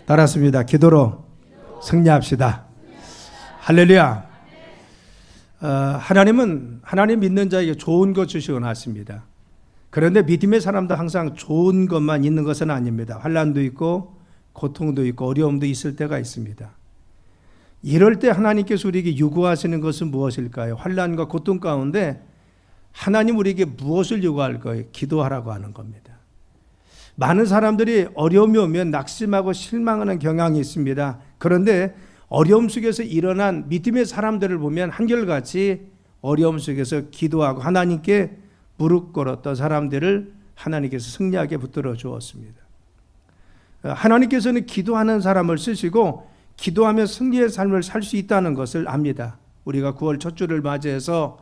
따랐습니다. 기도로 승리합시다. 할렐루야. 하나님은 하나님 믿는 자에게 좋은 것 주시고 나십니다. 그런데 믿음의 사람도 항상 좋은 것만 있는 것은 아닙니다. 환난도 있고 고통도 있고 어려움도 있을 때가 있습니다. 이럴 때 하나님께서 우리에게 요구하시는 것은 무엇일까요? 환난과 고통 가운데 하나님 우리에게 무엇을 요구할 거예요? 기도하라고 하는 겁니다. 많은 사람들이 어려움이 오면 낙심하고 실망하는 경향이 있습니다. 그런데 어려움 속에서 일어난 믿음의 사람들을 보면 한결같이 어려움 속에서 기도하고 하나님께 무릎 꿇었던 사람들을 하나님께서 승리하게 붙들어 주었습니다. 하나님께서는 기도하는 사람을 쓰시고 기도하며 승리의 삶을 살 수 있다는 것을 압니다. 우리가 9월 첫 주를 맞이해서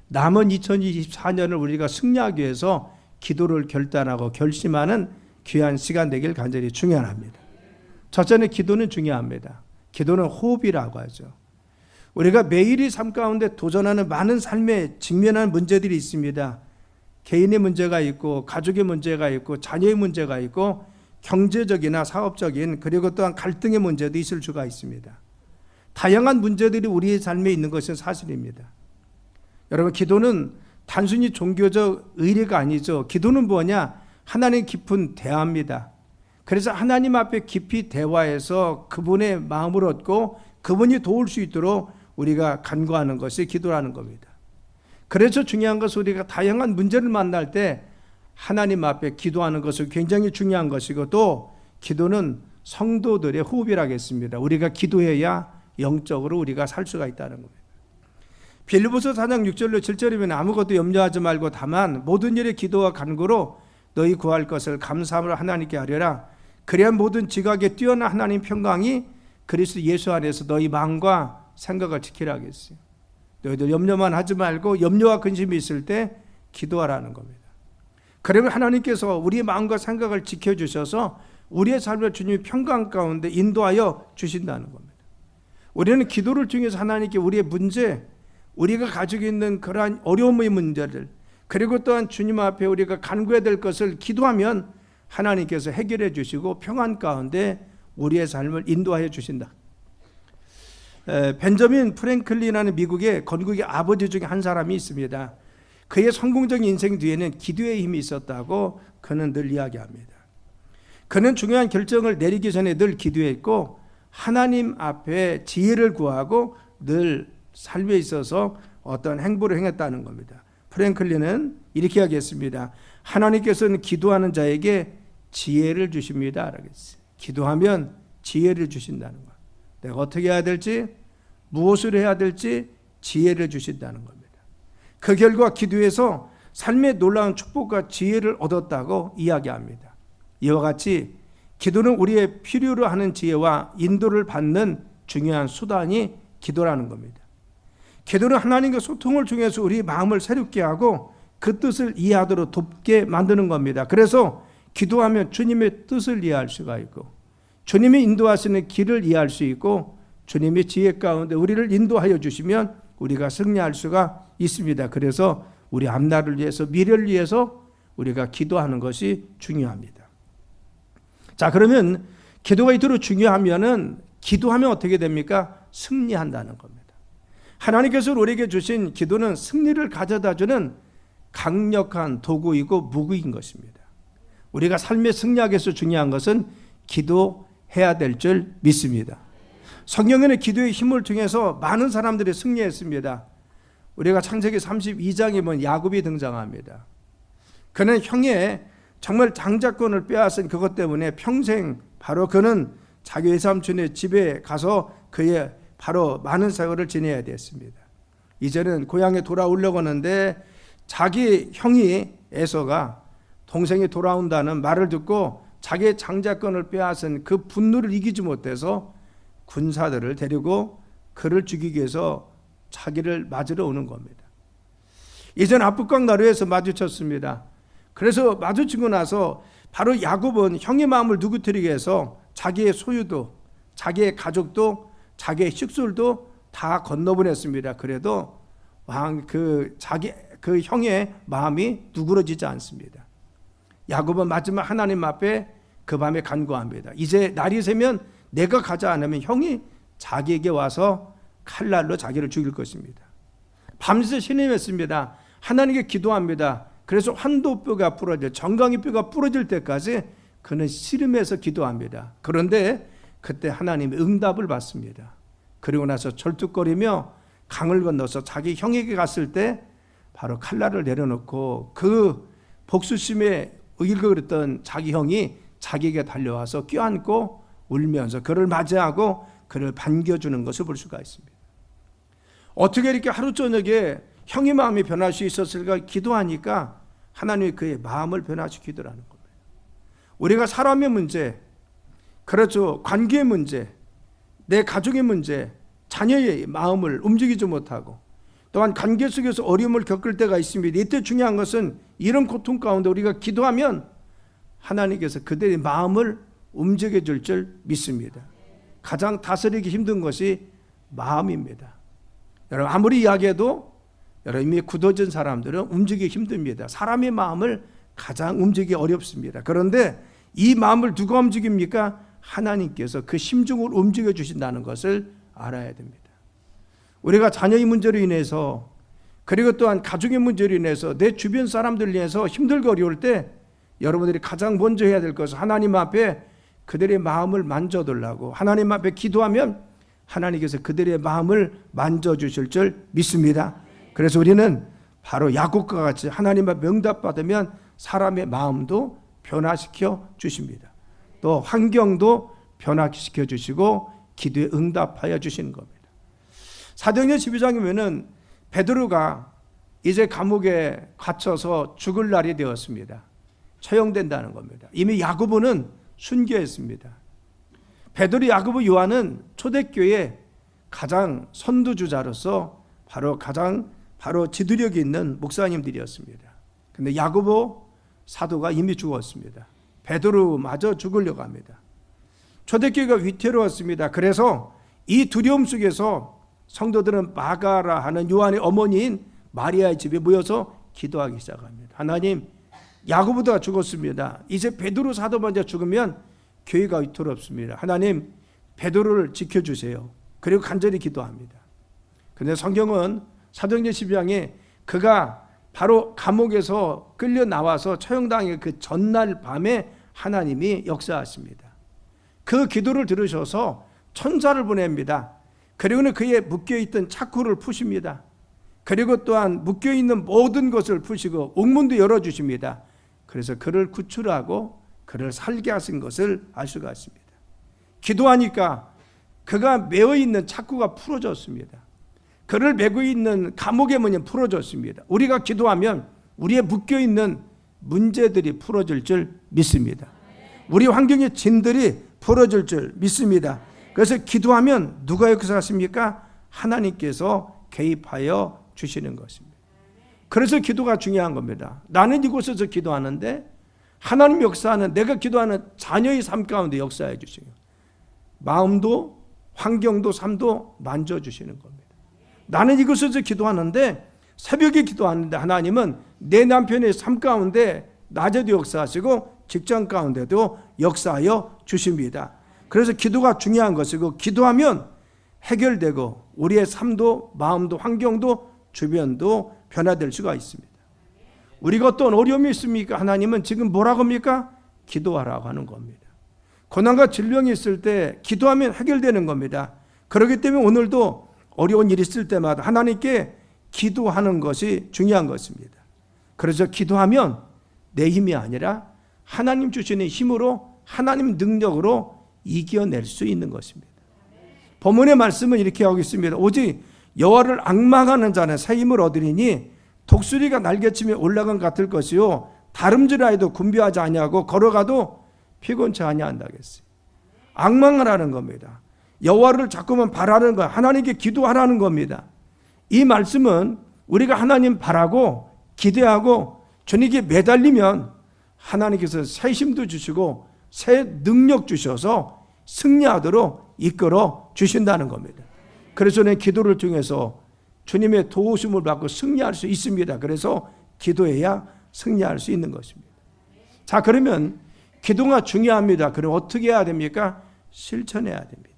남은 2024년을 우리가 승리하기 위해서 기도를 결단하고 결심하는 귀한 시간 되길 간절히 중요합니다. 첫째는 기도는 중요합니다. 기도는 호흡이라고 하죠. 우리가 매일의 삶 가운데 도전하는 많은 삶에 직면하는 문제들이 있습니다. 개인의 문제가 있고 가족의 문제가 있고 자녀의 문제가 있고 경제적이나 사업적인 그리고 또한 갈등의 문제도 있을 수가 있습니다. 다양한 문제들이 우리의 삶에 있는 것은 사실입니다. 여러분, 기도는 단순히 종교적 의례가 아니죠. 기도는 뭐냐? 하나님 깊은 대화입니다. 그래서 하나님 앞에 깊이 대화해서 그분의 마음을 얻고 그분이 도울 수 있도록 우리가 간구하는 것이 기도라는 겁니다. 그래서 중요한 것은 우리가 다양한 문제를 만날 때 하나님 앞에 기도하는 것은 굉장히 중요한 것이고 또 기도는 성도들의 호흡이라겠습니다. 우리가 기도해야 영적으로 우리가 살 수가 있다는 겁니다. 빌립보서 4장 6절로 7절이면 아무것도 염려하지 말고 다만 모든 일에 기도와 간구로 너희 구할 것을 감사함으로 하나님께 하려라. 그래야 모든 지각에 뛰어난 하나님 평강이 그리스도 예수 안에서 너희 마음과 생각을 지키라 하겠어요. 너희들 염려만 하지 말고 염려와 근심이 있을 때 기도하라는 겁니다. 그러면 하나님께서 우리의 마음과 생각을 지켜주셔서 우리의 삶을 주님의 평강 가운데 인도하여 주신다는 겁니다. 우리는 기도를 통해서 하나님께 우리의 문제, 우리가 가지고 있는 그러한 어려움의 문제를 그리고 또한 주님 앞에 우리가 간구해야 될 것을 기도하면 하나님께서 해결해 주시고 평안 가운데 우리의 삶을 인도하여 주신다. 벤저민 프랭클린이라는 미국의 건국의 아버지 중에 한 사람이 있습니다. 그의 성공적인 인생 뒤에는 기도의 힘이 있었다고 그는 늘 이야기합니다. 그는 중요한 결정을 내리기 전에 늘 기도했고 하나님 앞에 지혜를 구하고 늘 삶에 있어서 어떤 행보를 행했다는 겁니다. 프랭클린은 이렇게 하겠습니다. 하나님께서는 기도하는 자에게 지혜를 주십니다. 기도하면 지혜를 주신다는 것. 내가 어떻게 해야 될지, 무엇을 해야 될지 지혜를 주신다는 겁니다. 그 결과 기도에서 삶의 놀라운 축복과 지혜를 얻었다고 이야기합니다. 이와 같이 기도는 우리의 필요로 하는 지혜와 인도를 받는 중요한 수단이 기도라는 겁니다. 기도는 하나님과 소통을 통해서 우리 마음을 새롭게 하고 그 뜻을 이해하도록 돕게 만드는 겁니다. 그래서 기도하면 주님의 뜻을 이해할 수가 있고 주님이 인도하시는 길을 이해할 수 있고 주님의 지혜 가운데 우리를 인도하여 주시면 우리가 승리할 수가 있습니다. 그래서 우리 앞날을 위해서 미래를 위해서 우리가 기도하는 것이 중요합니다. 자, 그러면 기도가 이토록 중요하면은 기도하면 어떻게 됩니까? 승리한다는 겁니다. 하나님께서 우리에게 주신 기도는 승리를 가져다주는 강력한 도구이고 무기인 것입니다. 우리가 삶의 승리하기 위해서 중요한 것은 기도해야 될 줄 믿습니다. 성경에는 기도의 힘을 통해서 많은 사람들이 승리했습니다. 우리가 창세기 32장에 보면 야곱이 등장합니다. 그는 형의 정말 장자권을 빼앗은 그것 때문에 평생 바로 그는 자기 외삼촌의 집에 가서 그의 바로 많은 세월을 지내야 됐습니다. 이제는 고향에 돌아오려고 하는데 자기 형이 에서가 동생이 돌아온다는 말을 듣고 자기의 장자권을 빼앗은 그 분노를 이기지 못해서 군사들을 데리고 그를 죽이기 위해서 자기를 맞으러 오는 겁니다. 이제는 압북강 나루에서 마주쳤습니다. 그래서 마주치고 나서 바로 야곱은 형의 마음을 누그뜨리기 위해서 자기의 소유도 자기의 가족도 자기의 식술도 다 건너보냈습니다. 그래도 그 형의 마음이 누그러지지 않습니다. 야곱은 마지막 하나님 앞에 그 밤에 간구합니다. 이제 날이 새면 내가 가지 않으면 형이 자기에게 와서 칼날로 자기를 죽일 것입니다. 밤새 신음했습니다. 하나님께 기도합니다. 그래서 환도뼈가 부러질, 정강이 뼈가 부러질 때까지 그는 씨름해서 기도합니다. 그런데 그때 하나님의 응답을 받습니다. 그리고 나서 절뚝거리며 강을 건너서 자기 형에게 갔을 때 바로 칼날을 내려놓고 그 복수심에 일그랬던 자기 형이 자기에게 달려와서 껴안고 울면서 그를 맞이하고 그를 반겨주는 것을 볼 수가 있습니다. 어떻게 이렇게 하루 저녁에 형의 마음이 변할 수 있었을까 기도하니까 하나님이 그의 마음을 변화시키더라는 겁니다. 우리가 사람의 문제, 그렇죠, 관계의 문제, 내 가족의 문제, 자녀의 마음을 움직이지 못하고 또한 관계 속에서 어려움을 겪을 때가 있습니다. 이때 중요한 것은 이런 고통 가운데 우리가 기도하면 하나님께서 그들의 마음을 움직여 줄 줄 믿습니다. 가장 다스리기 힘든 것이 마음입니다. 여러분 아무리 이야기해도 여러분 이미 굳어진 사람들은 움직이기 힘듭니다. 사람의 마음을 가장 움직이기 어렵습니다. 그런데 이 마음을 누가 움직입니까? 하나님께서 그 심중을 움직여 주신다는 것을 알아야 됩니다. 우리가 자녀의 문제로 인해서 그리고 또한 가족의 문제로 인해서 내 주변 사람들 위해서 힘들고 어려울 때 여러분들이 가장 먼저 해야 될 것은 하나님 앞에 그들의 마음을 만져달라고 하나님 앞에 기도하면 하나님께서 그들의 마음을 만져주실 줄 믿습니다. 그래서 우리는 바로 야곱과 같이 하나님 앞에 응답받으면 사람의 마음도 변화시켜 주십니다. 또 환경도 변화시켜 주시고 기도에 응답하여 주시는 겁니다. 사도행전 12장에 보면은 베드로가 이제 감옥에 갇혀서 죽을 날이 되었습니다. 처형된다는 겁니다. 이미 야고보는 순교했습니다. 베드로, 야고보, 요한은 초대교회 가장 선두주자로서 바로 지도력이 있는 목사님들이었습니다. 그런데 야고보 사도가 이미 죽었습니다. 베드로마저 죽으려고 합니다. 초대교회가 위태로웠습니다. 그래서 이 두려움 속에서 성도들은 마가라 하는 요한의 어머니인 마리아의 집에 모여서 기도하기 시작합니다. 하나님, 야고보가 죽었습니다. 이제 베드로 사도 먼저 죽으면 교회가 위태롭습니다. 하나님, 베드로를 지켜주세요. 그리고 간절히 기도합니다. 그런데 성경은 사도행전 12장에 그가 바로 감옥에서 끌려 나와서 처형당의 그 전날 밤에 하나님이 역사하십니다. 그 기도를 들으셔서 천사를 보냅니다. 그리고는 그의 묶여있던 차쿠를 푸십니다. 그리고 또한 묶여있는 모든 것을 푸시고 옥문도 열어주십니다. 그래서 그를 구출하고 그를 살게 하신 것을 알 수가 있습니다. 기도하니까 그가 매어있는 차쿠가 풀어졌습니다. 그를 메고 있는 감옥의 문이 풀어졌습니다. 우리가 기도하면 우리의 묶여있는 문제들이 풀어질 줄 믿습니다. 우리 환경의 진들이 풀어질 줄 믿습니다. 그래서 기도하면 누가 역사하십니까? 하나님께서 개입하여 주시는 것입니다. 그래서 기도가 중요한 겁니다. 나는 이곳에서 기도하는데 하나님 역사하는, 내가 기도하는 자녀의 삶 가운데 역사해 주시고 마음도 환경도 삶도 만져주시는 겁니다. 나는 이곳에서 기도하는데 새벽에 기도하는데 하나님은 내 남편의 삶 가운데 낮에도 역사하시고 직장 가운데도 역사하여 주십니다. 그래서 기도가 중요한 것이고 기도하면 해결되고 우리의 삶도 마음도 환경도 주변도 변화될 수가 있습니다. 우리가 어떤 어려움이 있습니까? 하나님은 지금 뭐라고 합니까? 기도하라고 하는 겁니다. 고난과 질병이 있을 때 기도하면 해결되는 겁니다. 그렇기 때문에 오늘도 어려운 일이 있을 때마다 하나님께 기도하는 것이 중요한 것입니다. 그래서 기도하면 내 힘이 아니라 하나님 주시는 힘으로 하나님 능력으로 이겨낼 수 있는 것입니다. 본문의 말씀은 이렇게 하고 있습니다. 오직 여호와를 앙망하는 자는 새 힘을 얻으리니 독수리가 날개치며 올라간 같을 것이요 다름질하여도 군비하지 아니하고 걸어가도 피곤치 아니한다겠어요. 앙망하라는 겁니다. 여호와를 자꾸만 바라는 거, 하나님께 기도하라는 겁니다. 이 말씀은 우리가 하나님 바라고 기대하고 주님께 매달리면 하나님께서 새 힘도 주시고 새 능력 주셔서 승리하도록 이끌어 주신다는 겁니다. 그래서 저는 기도를 통해서 주님의 도우심을 받고 승리할 수 있습니다. 그래서 기도해야 승리할 수 있는 것입니다. 자, 그러면 기도가 중요합니다. 그럼 어떻게 해야 됩니까? 실천해야 됩니다.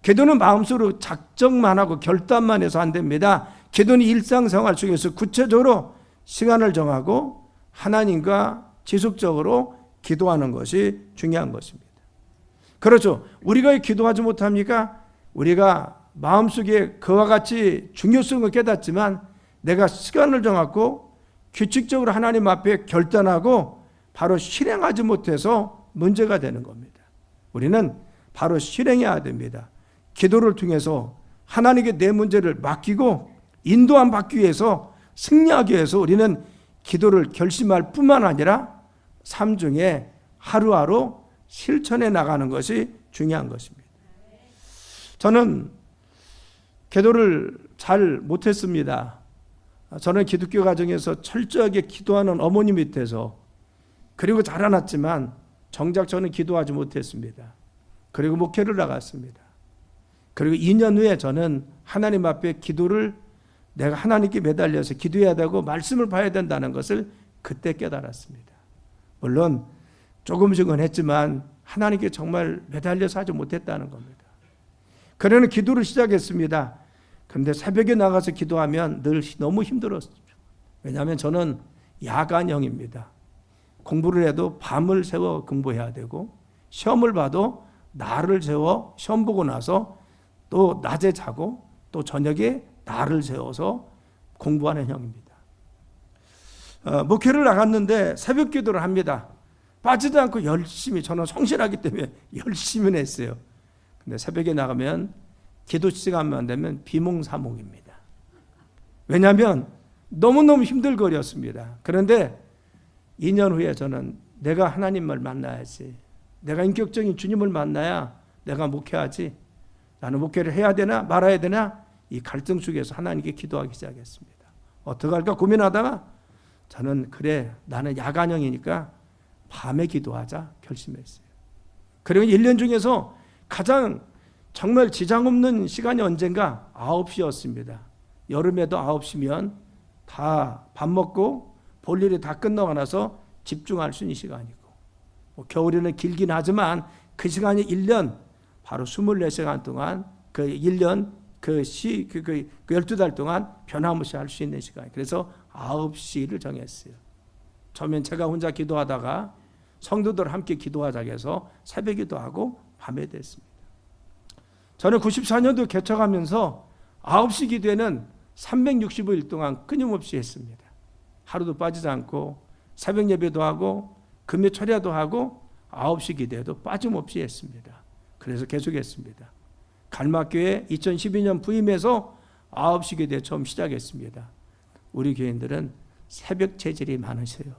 기도는 마음속으로 작정만 하고 결단만 해서 안 됩니다. 기도는 일상생활 중에서 구체적으로 시간을 정하고 하나님과 지속적으로 기도하는 것이 중요한 것입니다. 그렇죠. 우리가 기도하지 못합니까? 우리가 마음속에 그와 같이 중요성을 깨닫지만 내가 시간을 정하고 규칙적으로 하나님 앞에 결단하고 바로 실행하지 못해서 문제가 되는 겁니다. 우리는 바로 실행해야 됩니다. 기도를 통해서 하나님께 내 문제를 맡기고 인도함 받기 위해서 승리하기 위해서 우리는 기도를 결심할 뿐만 아니라 삶 중에 하루하루 실천해 나가는 것이 중요한 것입니다. 저는 기도를 잘 못했습니다. 저는 기독교 가정에서 철저하게 기도하는 어머니 밑에서 그리고 자라났지만 정작 저는 기도하지 못했습니다. 그리고 목회를 나갔습니다. 그리고 2년 후에 저는 하나님 앞에 기도를 내가 하나님께 매달려서 기도해야 되고 말씀을 봐야 된다는 것을 그때 깨달았습니다. 물론 조금씩은 했지만 하나님께 정말 매달려서 하지 못했다는 겁니다. 그러는 기도를 시작했습니다. 그런데 새벽에 나가서 기도하면 늘 너무 힘들었죠. 왜냐하면 저는 야간형입니다. 공부를 해도 밤을 새워 공부해야 되고 시험을 봐도 날을 세워 시험 보고 나서 또 낮에 자고 또 저녁에 날을 세워서 공부하는 형입니다. 목회를 나갔는데 새벽 기도를 합니다. 빠지지 않고 열심히, 저는 성실하기 때문에 열심히 했어요. 근데 새벽에 나가면 기도 시간만 되면 비몽사몽입니다. 왜냐하면 너무너무 힘들거렸습니다. 그런데 2년 후에 저는 내가 하나님을 만나야지, 내가 인격적인 주님을 만나야 내가 목회하지, 나는 목회를 해야 되나 말아야 되나, 이 갈등 속에서 하나님께 기도하기 시작했습니다. 어떻게 할까 고민하다가 저는 그래, 나는 야간형이니까 밤에 기도하자 결심했어요. 그리고 1년 중에서 가장 정말 지장 없는 시간이 언젠가 9시였습니다. 여름에도 9시면 다 밥 먹고 볼 일이 다 끝나고 나서 집중할 수 있는 시간이고, 겨울에는 길긴 하지만 그 시간이 1년, 바로 24시간 동안 그 1년 그 12달 동안 변함없이 할 수 있는 시간. 그래서 9시를 정했어요. 처음엔 제가 혼자 기도하다가 성도들 함께 기도하자고 해서 새벽 기도하고 밤에 됐습니다. 저는 94년도 개척하면서 9시 기도회는 365일 동안 끊임없이 했습니다. 하루도 빠지지 않고 새벽 예배도 하고 금요 철야도 하고 9시 기도회도 빠짐없이 했습니다. 그래서 계속했습니다. 갈막교회 2012년 부임해서 9시 기도회 처음 시작했습니다. 우리 교인들은 새벽 체질이 많으세요.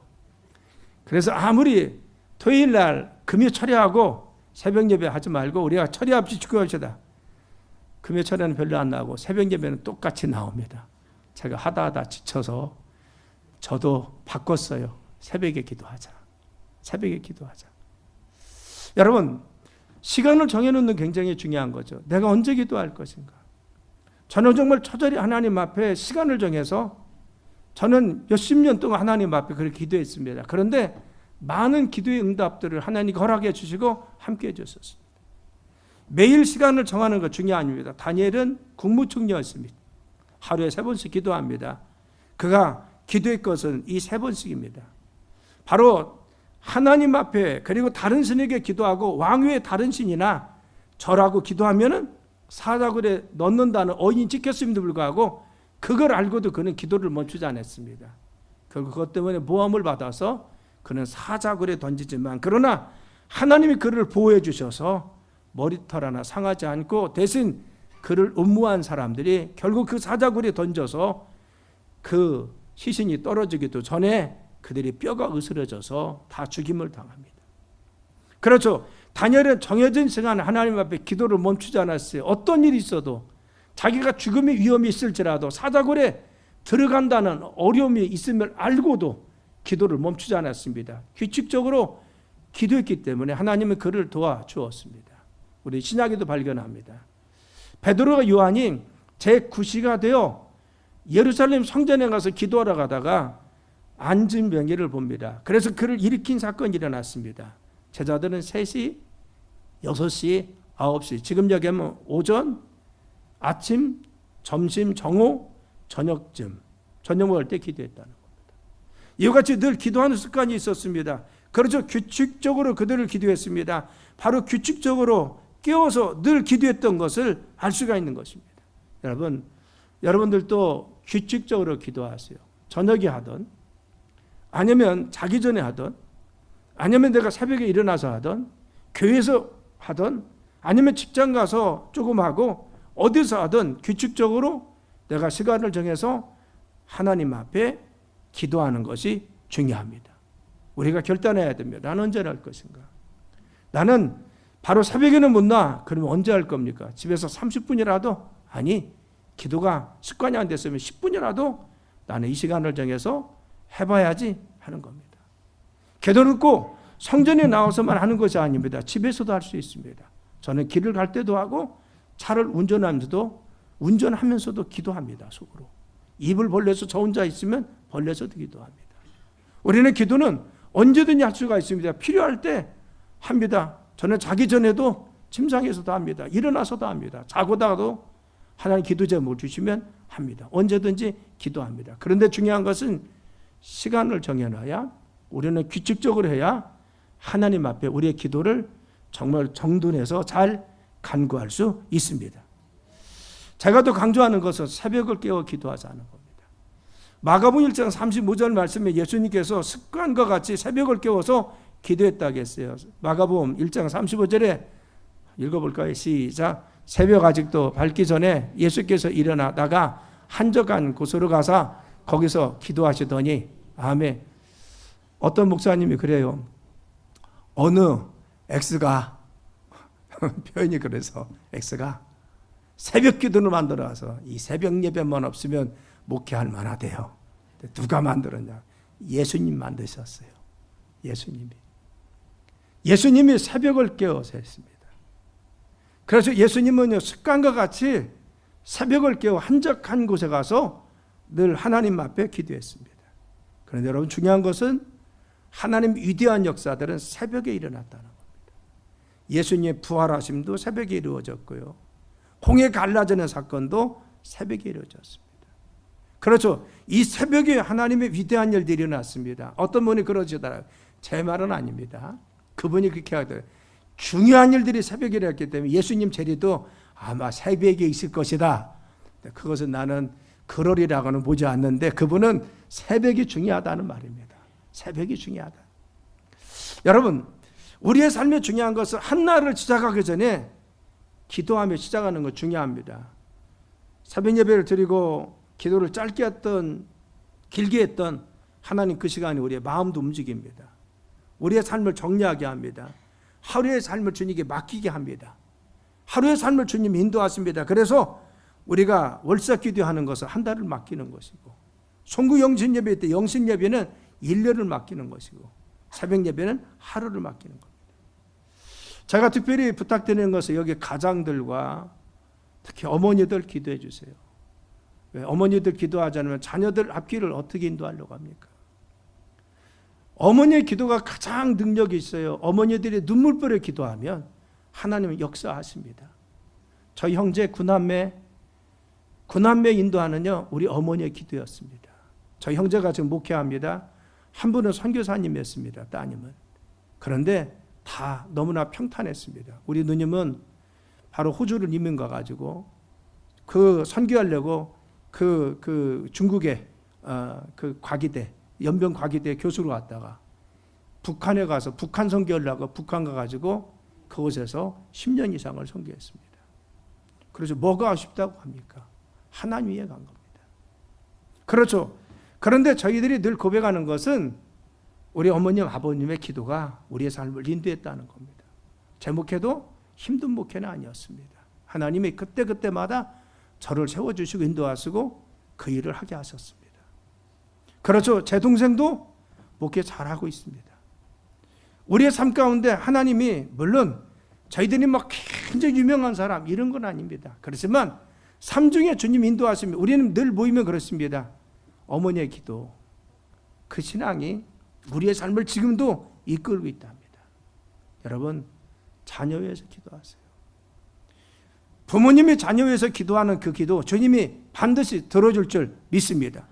그래서 아무리 토요일 날 금요 철야하고 새벽 예배 하지 말고 우리가 철야 없이 축구합시다. 금요 철야는 별로 안 나오고 새벽 예배는 똑같이 나옵니다. 제가 하다 지쳐서 저도 바꿨어요. 새벽에 기도하자. 새벽에 기도하자. 여러분, 시간을 정해놓는 굉장히 중요한 거죠. 내가 언제 기도할 것인가. 저는 정말 처절히 하나님 앞에 시간을 정해서 저는 몇십 년 동안 하나님 앞에 그렇게 기도했습니다. 그런데 많은 기도의 응답들을 하나님이 허락해 주시고 함께 해주셨습니다. 매일 시간을 정하는 것 중요합니다. 다니엘은 국무총리였습니다. 하루에 3번씩 기도합니다. 그가 기도의 것은 이 3번씩입니다. 바로 하나님 앞에 그리고 다른 신에게 기도하고 왕위의 다른 신이나 절하고 기도하면은 사자굴에 넣는다는 어인이 찍혔음에도 불구하고 그걸 알고도 그는 기도를 멈추지 않았습니다. 그것 때문에 모함을 받아서 그는 사자굴에 던지지만, 그러나 하나님이 그를 보호해 주셔서 머리털 하나 상하지 않고 대신 그를 음모한 사람들이 결국 그 사자굴에 던져서 그 시신이 떨어지기도 전에 그들이 뼈가 으스러져서 다 죽임을 당합니다. 그렇죠. 다니엘은 정해진 시간 하나님 앞에 기도를 멈추지 않았어요. 어떤 일이 있어도 자기가 죽음의 위험이 있을지라도 사자굴에 들어간다는 어려움이 있음을 알고도 기도를 멈추지 않았습니다. 규칙적으로 기도했기 때문에 하나님은 그를 도와주었습니다. 우리 신약에도 발견합니다. 베드로가 요한이 제9시가 되어 예루살렘 성전에 가서 기도하러 가다가 앉은 병이를 봅니다. 그래서 그를 일으킨 사건이 일어났습니다. 제자들은 3시, 6시, 9시, 지금 얘기하면 오전, 아침, 점심, 정오, 저녁쯤, 저녁 먹을 때 기도했다는 겁니다. 이와 같이 늘 기도하는 습관이 있었습니다. 그래서 규칙적으로 그들을 기도했습니다. 바로 규칙적으로 깨워서 늘 기도했던 것을 알 수가 있는 것입니다. 여러분들도 규칙적으로 기도하세요. 저녁에 하든, 아니면 자기 전에 하든, 아니면 내가 새벽에 일어나서 하든, 교회에서 하든, 아니면 직장 가서 조금 하고, 어디서 하든 규칙적으로 내가 시간을 정해서 하나님 앞에 기도하는 것이 중요합니다. 우리가 결단해야 됩니다. 나는 언제 할 것인가? 나는 바로 새벽에는 못 나. 그러면 언제 할 겁니까? 집에서 30분이라도? 아니, 기도가 습관이 안 됐으면 10분이라도 나는 이 시간을 정해서 해봐야지 하는 겁니다. 기도는 꼭 성전에 나와서만 하는 것이 아닙니다. 집에서도 할 수 있습니다. 저는 길을 갈 때도 하고 차를 운전하면서도 기도합니다. 속으로. 입을 벌려서 저 혼자 있으면 벌려서도 기도합니다. 우리는 기도는 언제든지 할 수가 있습니다. 필요할 때 합니다. 저는 자기 전에도 침상에서도 합니다. 일어나서도 합니다. 자고다가도 하나님 기도 제목을 주시면 합니다. 언제든지 기도합니다. 그런데 중요한 것은 시간을 정해놔야, 우리는 규칙적으로 해야 하나님 앞에 우리의 기도를 정말 정돈해서 잘 간구할 수 있습니다. 제가 또 강조하는 것은 새벽을 깨워 기도하자는 겁니다. 마가복음 1장 35절 말씀에 예수님께서 습관과 같이 새벽을 깨워서 기도했다고 했어요. 마가복음 1장 35절에 읽어볼까요? 시작. 새벽 아직도 밝기 전에 예수께서 일어나다가 한적한 곳으로 가서 거기서 기도하시더니, 아멘. 어떤 목사님이 그래요. 어느 X가 표현이 그래서 X가 새벽 기도를 만들어서 이 새벽 예배만 없으면 목회할 만하대요. 누가 만들었냐? 예수님 만드셨어요. 예수님이 새벽을 깨워서 했습니다. 그래서 예수님은 습관과 같이 새벽을 깨워 한적한 곳에 가서 늘 하나님 앞에 기도했습니다. 그런데 여러분, 중요한 것은 하나님 위대한 역사들은 새벽에 일어났다는 겁니다. 예수님의 부활하심도 새벽에 이루어졌고요. 홍해 갈라지는 사건도 새벽에 이루어졌습니다. 그렇죠. 이 새벽에 하나님의 위대한 일들이 일어났습니다. 어떤 분이 그러시더라고요. 제 말은 아닙니다. 그분이 그렇게 하더라고요. 중요한 일들이 새벽에 일어났기 때문에 예수님 재림도 아마 새벽에 있을 것이다. 그것은 나는 그러리라고는 보지 않는데, 그분은 새벽이 중요하다는 말입니다. 새벽이 중요하다. 여러분, 우리의 삶에 중요한 것은 한날을 시작하기 전에 기도하며 시작하는 것 중요합니다. 새벽 예배를 드리고 기도를 짧게 했던, 길게 했던, 하나님 그 시간이 우리의 마음도 움직입니다. 우리의 삶을 정리하게 합니다. 하루의 삶을 주님께 맡기게 합니다. 하루의 삶을 주님 인도하십니다. 그래서 우리가 월사 기도하는 것은 한 달을 맡기는 것이고, 송구 영신 예배 때 영신 예배는 1년을 맡기는 것이고, 새벽 예배는 하루를 맡기는 겁니다. 제가 특별히 부탁드리는 것은 여기 가장들과 특히 어머니들 기도해 주세요. 왜 어머니들 기도하지 않으면 자녀들 앞길을 어떻게 인도하려고 합니까? 어머니의 기도가 가장 능력이 있어요. 어머니들이 눈물버려 기도하면 하나님은 역사하십니다. 저희 형제 구남매 인도하는요, 우리 어머니의 기도였습니다. 저희 형제가 지금 목회합니다. 한 분은 선교사님이었습니다. 따님은. 그런데 다 너무나 평탄했습니다. 우리 누님은 바로 호주를 이민 가가지고 그 선교하려고 그 중국의 그 과기대, 연변 과기대 교수로 왔다가 북한에 가서 북한 선교하려고 북한 가가지고 그곳에서 10년 이상을 선교했습니다. 그래서 뭐가 아쉽다고 합니까? 하나님 위에 간 겁니다. 그렇죠. 그런데 저희들이 늘 고백하는 것은 우리 어머님, 아버님의 기도가 우리의 삶을 인도했다는 겁니다. 제 목회도 힘든 목회는 아니었습니다. 하나님이 그때그때마다 저를 세워주시고 인도하시고 그 일을 하게 하셨습니다. 그렇죠. 제 동생도 목회 잘하고 있습니다. 우리의 삶 가운데 하나님이, 물론 저희들이 막 굉장히 유명한 사람 이런 건 아닙니다. 그렇지만 삶 중에 주님 인도하시면 우리는 늘 모이면 그렇습니다. 어머니의 기도, 그 신앙이 우리의 삶을 지금도 이끌고 있답니다. 여러분, 자녀 위해서 기도하세요. 부모님이 자녀 위해서 기도하는 그 기도 주님이 반드시 들어줄 줄 믿습니다.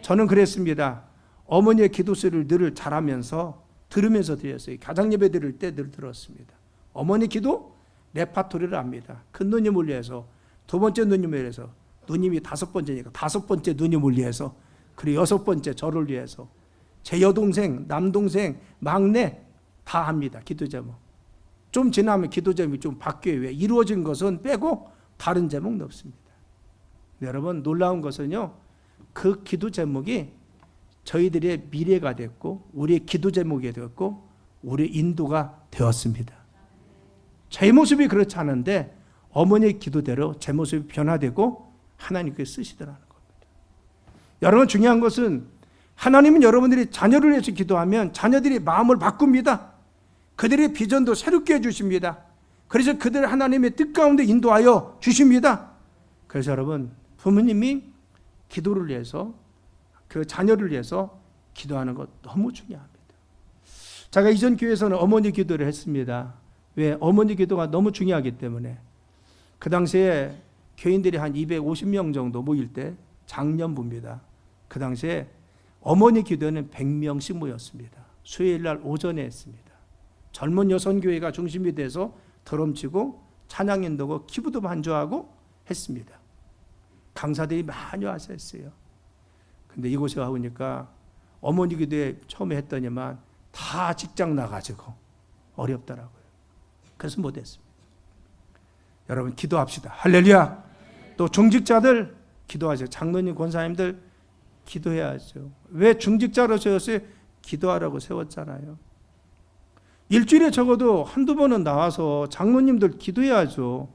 저는 그랬습니다. 어머니의 기도 소리를 늘 자라면서 들으면서 드렸어요. 가정 예배 드릴 때 늘 들었습니다. 어머니 기도 레파토리를 압니다. 큰 누님을 위해서, 두 번째 누님을 위해서, 누님이 5번째니까 5번째 누님을 위해서, 그리고 6번째 저를 위해서, 제 여동생, 남동생, 막내 다 합니다. 기도 제목. 좀 지나면 기도 제목이 좀 바뀌어요. 왜? 이루어진 것은 빼고 다른 제목 넣습니다. 여러분, 놀라운 것은요, 그 기도 제목이 저희들의 미래가 됐고 우리의 기도 제목이 되었고 우리의 인도가 되었습니다. 제 모습이 그렇지 않은데 어머니의 기도대로 제 모습이 변화되고 하나님께 쓰시더라는 겁니다. 여러분, 중요한 것은 하나님은 여러분들이 자녀를 위해서 기도하면 자녀들이 마음을 바꿉니다. 그들의 비전도 새롭게 해주십니다. 그래서 그들을 하나님의 뜻 가운데 인도하여 주십니다. 그래서 여러분, 부모님이 기도를 위해서, 그 자녀를 위해서 기도하는 것 너무 중요합니다. 제가 이전 교회에서는 어머니 기도를 했습니다. 왜? 어머니 기도가 너무 중요하기 때문에. 그 당시에 교인들이 한 250명 정도 모일 때 작년부입니다. 그 당시에 어머니 기도는 100명씩 모였습니다. 수요일 날 오전에 했습니다. 젊은 여성교회가 중심이 돼서 드럼치고 찬양 인도고 키보드 반주하고 했습니다. 강사들이 많이 와서 했어요. 근데 이곳에 와보니까 어머니 기도에 처음에 했더니만 다 직장 나가지고 어렵더라고요. 그래서 못했습니다. 여러분, 기도합시다. 할렐루야. 또 중직자들 기도하세요. 장로님, 권사님들 기도해야죠. 왜 중직자로 세웠어요? 기도하라고 세웠잖아요. 일주일에 적어도 한두 번은 나와서 장로님들 기도해야죠.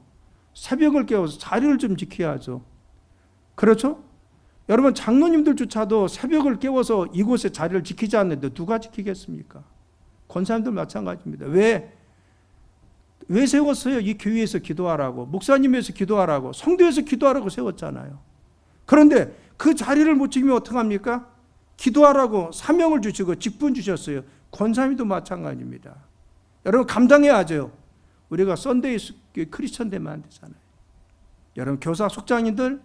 새벽을 깨워서 자리를 좀 지켜야죠. 그렇죠? 여러분, 장로님들조차도 새벽을 깨워서 이곳에 자리를 지키지 않는데 누가 지키겠습니까? 권사님들 마찬가지입니다. 왜 세웠어요? 이 교회에서 기도하라고, 목사님에서 기도하라고, 성도에서 기도하라고 세웠잖아요. 그런데 그 자리를 못 지키면 어떡합니까? 기도하라고 사명을 주시고 직분 주셨어요. 권사님도 마찬가지입니다. 여러분, 감당해야죠. 우리가 썬데이 크리스천 되면 안 되잖아요. 여러분, 교사 속장님들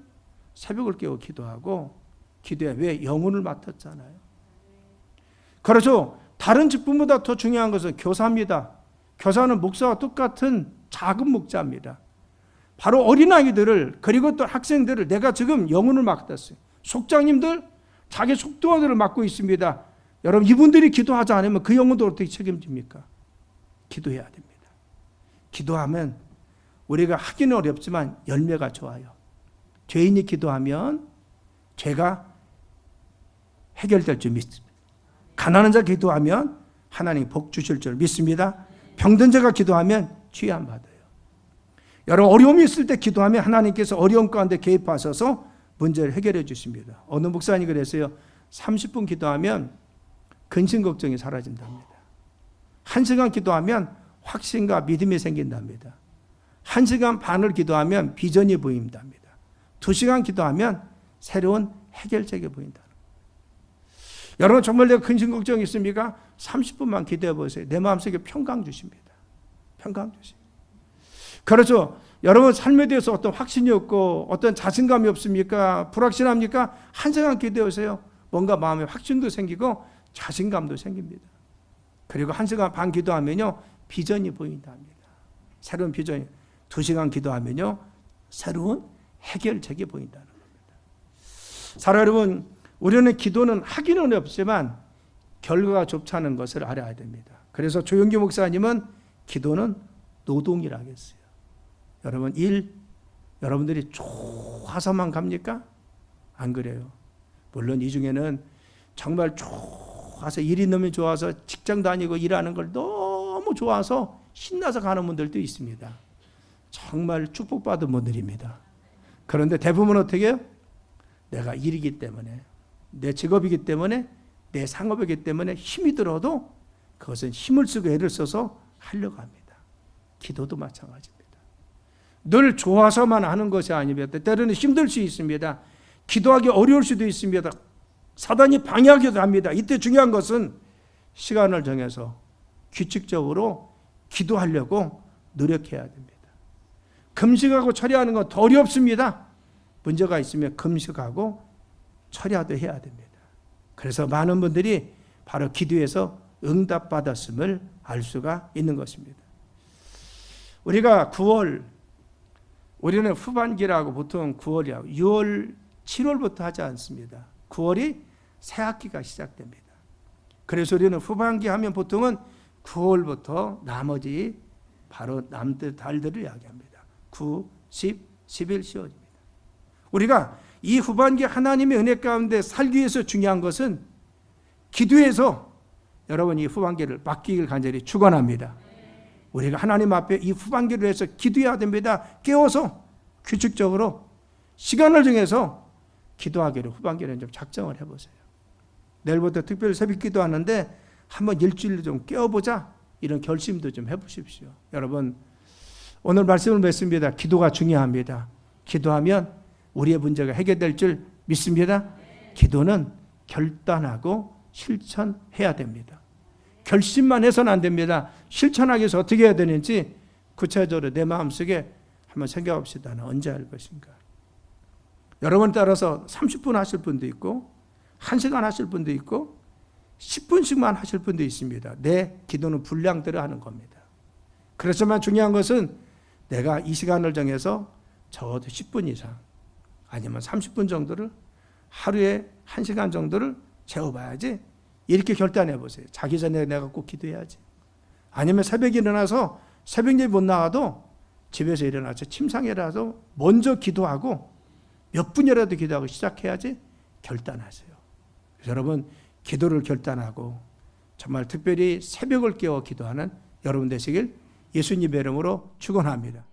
새벽을 깨워 기도하고 기도해. 왜? 영혼을 맡았잖아요. 그렇죠. 다른 직분보다 더 중요한 것은 교사입니다. 교사는 목사와 똑같은 작은 목자입니다. 바로 어린아이들을, 그리고 또 학생들을 내가 지금 영혼을 맡았어요. 속장님들 자기 속도원들을 맡고 있습니다. 여러분, 이분들이 기도하지 않으면 그 영혼도 어떻게 책임집니까? 기도해야 됩니다. 기도하면 우리가 하기는 어렵지만 열매가 좋아요. 죄인이 기도하면 죄가 해결될 줄 믿습니다. 가난한 자 기도하면 하나님 복 주실 줄 믿습니다. 병든 자가 기도하면 취함 받아요. 여러분, 어려움이 있을 때 기도하면 하나님께서 어려움 가운데 개입하셔서 문제를 해결해 주십니다. 어느 목사님이 그랬어요. 30분 기도하면 근심 걱정이 사라진답니다. 1시간 기도하면 확신과 믿음이 생긴답니다. 1시간 반을 기도하면 비전이 보인답니다. 2시간 기도하면 새로운 해결책이 보인다. 여러분, 정말 내가 근심 걱정이 있습니까? 30분만 기도해 보세요. 내 마음속에 평강 주십니다. 평강 주십니다. 그렇죠. 여러분, 삶에 대해서 어떤 확신이 없고 어떤 자신감이 없습니까? 불확실합니까? 1시간 기도해 보세요. 뭔가 마음에 확신도 생기고 자신감도 생깁니다. 그리고 1시간 반 기도하면요, 비전이 보인답니다. 새로운 비전이. 2시간 기도하면요, 새로운 해결책이 보인다는 겁니다. 사랑 여러분, 우리는 기도는 하기는 없지만 결과가 좋다는 것을 알아야 됩니다. 그래서 조용기 목사님은 기도는 노동이라고 했어요. 여러분, 여러분들이 좋아서만 갑니까? 안 그래요. 물론 이 중에는 정말 좋아서, 일이 너무 좋아서 직장 다니고 일하는 걸 너무 좋아서 신나서 가는 분들도 있습니다. 정말 축복받은 분들입니다. 그런데 대부분 어떻게 해요? 내가 일이기 때문에, 내 직업이기 때문에, 내 상업이기 때문에 힘이 들어도 그것은 힘을 쓰고 애를 써서 하려고 합니다. 기도도 마찬가지입니다. 늘 좋아서만 하는 것이 아닙니다. 때로는 힘들 수 있습니다. 기도하기 어려울 수도 있습니다. 사단이 방해하기도 합니다. 이때 중요한 것은 시간을 정해서 규칙적으로 기도하려고 노력해야 됩니다. 금식하고 철야하는 건 더 어렵습니다. 문제가 있으면 금식하고 철야도 해야 됩니다. 그래서 많은 분들이 바로 기도에서 응답받았음을 알 수가 있는 것입니다. 우리가 9월, 우리는 후반기라고 보통 9월이라고 6월, 7월부터 하지 않습니다. 9월이 새 학기가 시작됩니다. 그래서 우리는 후반기 하면 보통은 9월부터 나머지 바로 남들 달들을 이야기합니다. 9, 10, 11, 10월입니다. 우리가 이 후반기 하나님의 은혜 가운데 살기 위해서 중요한 것은 기도해서 여러분 이 후반기를 맡기길 간절히 축원합니다. 우리가 하나님 앞에 이 후반기를 위해서 기도해야 됩니다. 깨워서 규칙적으로 시간을 정해서 기도하기를 후반기는 좀 작정을 해보세요. 내일부터 특별히 새벽 기도하는데 한번 일주일로 좀 깨워보자 이런 결심도 좀 해보십시오. 여러분 오늘 말씀을 맺습니다. 기도가 중요합니다. 기도하면 우리의 문제가 해결될 줄 믿습니다. 기도는 결단하고 실천해야 됩니다. 결심만 해서는 안 됩니다. 실천하기 위해서 어떻게 해야 되는지 구체적으로 내 마음속에 한번 생각합시다. 나는 언제 할 것인가. 여러분 따라서 30분 하실 분도 있고 1시간 하실 분도 있고 10분씩만 하실 분도 있습니다. 내 기도는 분량대로 하는 겁니다. 그렇지만 중요한 것은 내가 이 시간을 정해서 적어도 10분 이상 아니면 30분 정도를 하루에 1시간 정도를 재워봐야지 이렇게 결단해 보세요. 자기 전에 내가 꼭 기도해야지. 아니면 새벽에 일어나서 새벽 예배 못 나가도 집에서 일어나서 침상이라도 먼저 기도하고 몇 분이라도 기도하고 시작해야지 결단하세요. 그래서 여러분 기도를 결단하고 정말 특별히 새벽을 깨워 기도하는 여러분 되시길 예수님의 이름으로 축원합니다.